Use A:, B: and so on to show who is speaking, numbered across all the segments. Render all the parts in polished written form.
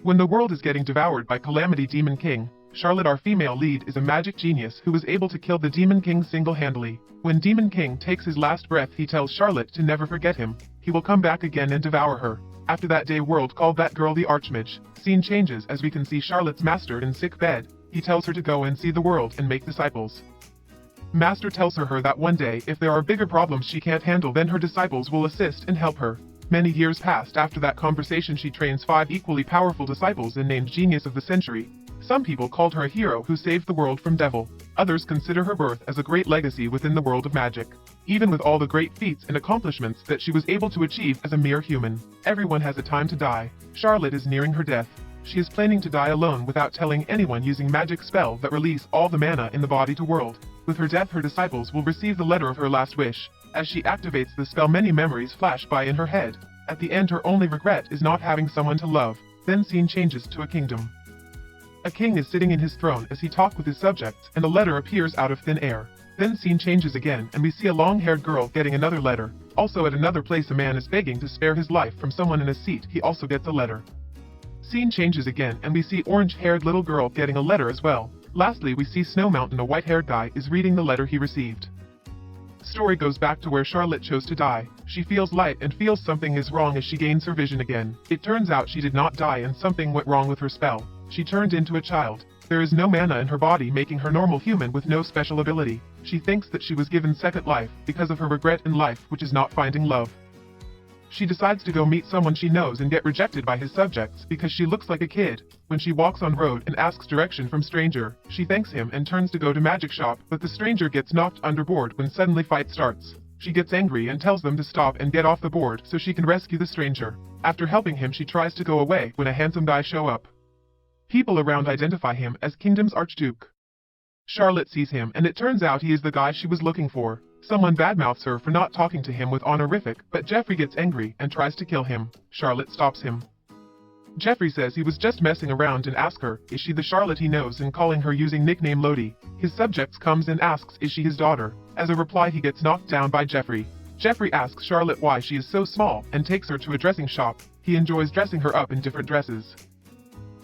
A: When the world is getting devoured by Calamity Demon King, Charlotte, our female lead, is a magic genius who was able to kill the Demon King single-handedly. When Demon King takes his last breath, he tells Charlotte to never forget him. He will come back again and devour her. After that day, world called that girl the Archmage. Scene changes as we can see Charlotte's master in sick bed. He tells her to go and see the world and make disciples. Master tells her that one day, if there are bigger problems she can't handle, then her disciples will assist and help her. Many years passed after that conversation. She trains 5 equally powerful disciples and named Genius of the Century. Some people called her a hero who saved the world from devil. Others consider her birth as a great legacy within the world of magic. Even with all the great feats and accomplishments that she was able to achieve as a mere human, everyone has a time to die. Charlotte is nearing her death. She is planning to die alone without telling anyone, using magic spell that release all the mana in the body to world. With her death, her disciples will receive the letter of her last wish. As she activates the spell, many memories flash by in her head. At the end, her only regret is not having someone to love. Then scene changes to a kingdom. A king is sitting in his throne as he talks with his subjects, and a letter appears out of thin air. Then scene changes again, and we see a long-haired girl getting another letter. Also at another place, a man is begging to spare his life from someone in a seat. He also gets a letter. Scene changes again, and we see orange-haired little girl getting a letter as well. Lastly, we see Snow Mountain, a white-haired guy, is reading the letter he received. Story goes back to where Charlotte chose to die. She feels light and feels something is wrong as she gains her vision again. It turns out she did not die and something went wrong with her spell. She turned into a child. There is no mana in her body, making her normal human with no special ability. She thinks that she was given second life because of her regret in life, which is not finding love. She decides to go meet someone she knows and get rejected by his subjects because she looks like a kid. When she walks on road and asks direction from stranger, she thanks him and turns to go to magic shop, but the stranger gets knocked underboard when suddenly fight starts. She gets angry and tells them to stop and get off the board so she can rescue the stranger. After helping him, she tries to go away when a handsome guy show up. People around identify him as Kingdom's Archduke. Charlotte sees him, and it turns out he is the guy she was looking for. Someone badmouths her for not talking to him with honorific, but Jeffrey gets angry and tries to kill him. Charlotte stops him. Jeffrey says he was just messing around and asks her, is she the Charlotte he knows, and calling her using nickname Lodi. His subjects comes and asks, is she his daughter? As a reply, he gets knocked down by Jeffrey. Jeffrey asks Charlotte why she is so small and takes her to a dressing shop. He enjoys dressing her up in different dresses.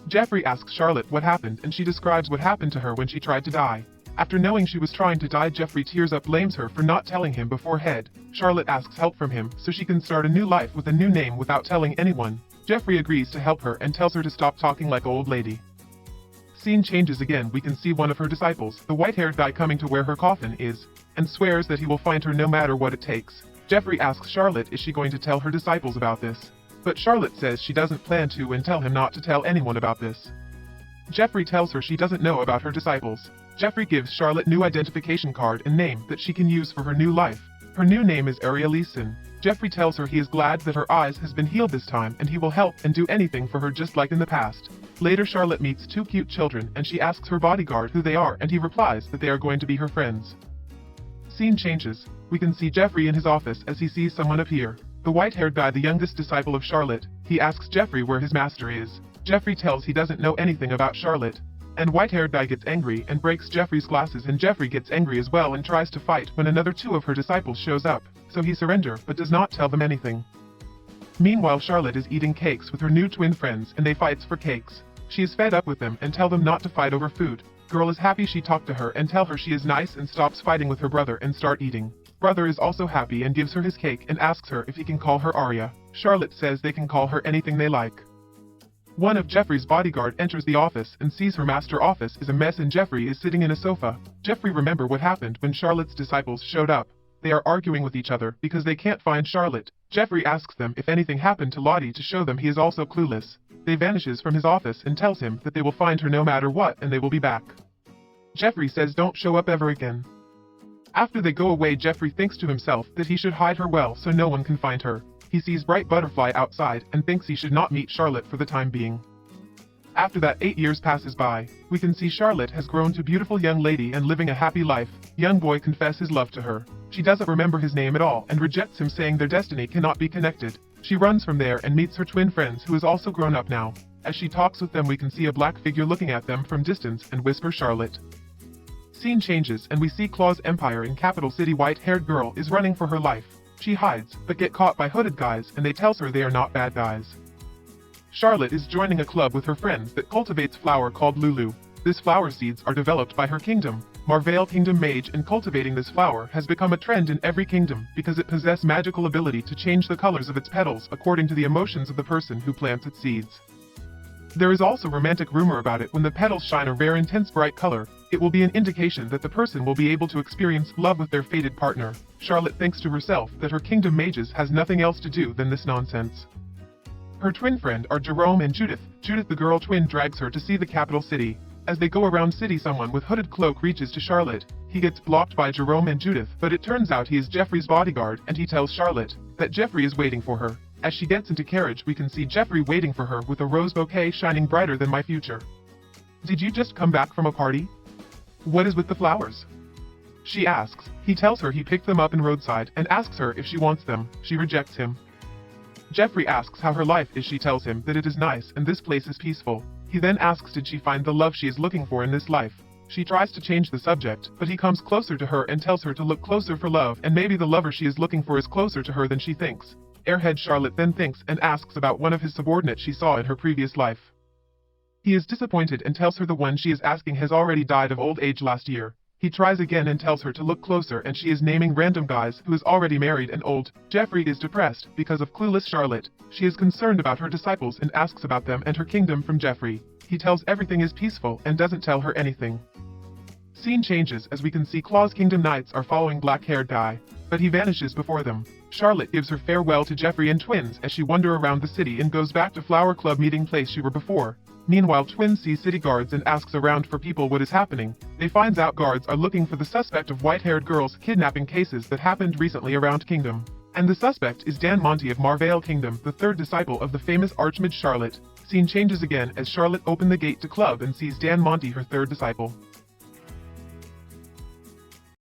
A: Jeffrey asks Charlotte what happened, and she describes what happened to her when she tried to die. After knowing she was trying to die, Jeffrey tears up, blames her for not telling him beforehand. Charlotte asks help from him so she can start a new life with a new name without telling anyone. Jeffrey agrees to help her and tells her to stop talking like an old lady. Scene changes again. We can see one of her disciples, the white-haired guy, coming to where her coffin is, and swears that he will find her no matter what it takes. Jeffrey asks Charlotte is she going to tell her disciples about this. But Charlotte says she doesn't plan to and tell him not to tell anyone about this. Jeffrey tells her she doesn't know about her disciples. Jeffrey gives Charlotte new identification card and name that she can use for her new life. Her new name is Ariel Leeson. Jeffrey tells her he is glad that her eyes has been healed this time and he will help and do anything for her just like in the past. Later, Charlotte meets 2 cute children and she asks her bodyguard who they are, and he replies that they are going to be her friends. Scene changes. We can see Jeffrey in his office as he sees someone appear. The white-haired guy, the youngest disciple of Charlotte. He asks Jeffrey where his master is. Jeffrey tells he doesn't know anything about Charlotte. And white-haired guy gets angry and breaks Jeffrey's glasses, and Jeffrey gets angry as well and tries to fight when another 2 of her disciples shows up. So he surrenders but does not tell them anything. Meanwhile, Charlotte is eating cakes with her new twin friends and they fights for cakes. She is fed up with them and tell them not to fight over food. Girl is happy she talked to her and tell her she is nice and stops fighting with her brother and start eating. Brother is also happy and gives her his cake and asks her if he can call her Arya. Charlotte says they can call her anything they like. One of Jeffrey's bodyguard enters the office and sees her master office is a mess and Jeffrey is sitting in a sofa. Jeffrey remember what happened when Charlotte's disciples showed up. They are arguing with each other because they can't find Charlotte. Jeffrey asks them if anything happened to Lottie to show them he is also clueless. They vanishes from his office and tells him that they will find her no matter what and they will be back. Jeffrey says don't show up ever again. After they go away, Jeffrey thinks to himself that he should hide her well so no one can find her. He sees Bright Butterfly outside and thinks he should not meet Charlotte for the time being. After that, 8 years passes by. We can see Charlotte has grown to beautiful young lady and living a happy life. Young boy confesses his love to her. She doesn't remember his name at all and rejects him, saying their destiny cannot be connected. She runs from there and meets her twin friends, who is also grown up now. As she talks with them, we can see a black figure looking at them from distance and whisper Charlotte. Scene changes and we see Claw's Empire in capital city. White-haired girl is running for her life. She hides, but get caught by hooded guys and they tells her they are not bad guys. Charlotte is joining a club with her friends that cultivates flower called Lulu. This flower seeds are developed by her kingdom, Marvale Kingdom Mage, and cultivating this flower has become a trend in every kingdom because it possesses magical ability to change the colors of its petals according to the emotions of the person who plants its seeds. There is also romantic rumor about it. When the petals shine a rare intense bright color, it will be an indication that the person will be able to experience love with their fated partner. Charlotte thinks to herself that her kingdom mages has nothing else to do than this nonsense. Her twin friend are Jerome and Judith. Judith the girl twin drags her to see the capital city. As they go around city, someone with hooded cloak reaches to Charlotte. He gets blocked by Jerome and Judith, but it turns out he is Jeffrey's bodyguard, and he tells Charlotte that Jeffrey is waiting for her. As she gets into carriage, we can see Jeffrey waiting for her with a rose bouquet shining brighter than my future. Did you just come back from a party? What is with the flowers? She asks. He tells her he picked them up in roadside and asks her if she wants them. She rejects him. Jeffrey asks how her life is. She tells him that it is nice and this place is peaceful. He then asks did she find the love she is looking for in this life. She tries to change the subject, but he comes closer to her and tells her to look closer for love, and maybe the lover she is looking for is closer to her than she thinks. Airhead Charlotte then thinks and asks about one of his subordinates she saw in her previous life. He is disappointed and tells her the one she is asking has already died of old age last year. He tries again and tells her to look closer, and she is naming random guys who is already married and old. Jeffrey is depressed because of clueless Charlotte. She is concerned about her disciples and asks about them and her kingdom from Jeffrey. He tells everything is peaceful and doesn't tell her anything. Scene changes as we can see Claw's Kingdom Knights are following black-haired guy, but he vanishes before them. Charlotte gives her farewell to Jeffrey and twins as she wander around the city and goes back to Flower Club meeting place she were before. Meanwhile, twins sees city guards and asks around for people what is happening. They finds out guards are looking for the suspect of white-haired girls kidnapping cases that happened recently around Kingdom. And the suspect is Dan Monty of Marvale Kingdom, the third disciple of the famous Archmage Charlotte. Scene changes again as Charlotte opens the gate to club and sees Dan Monty, her third disciple.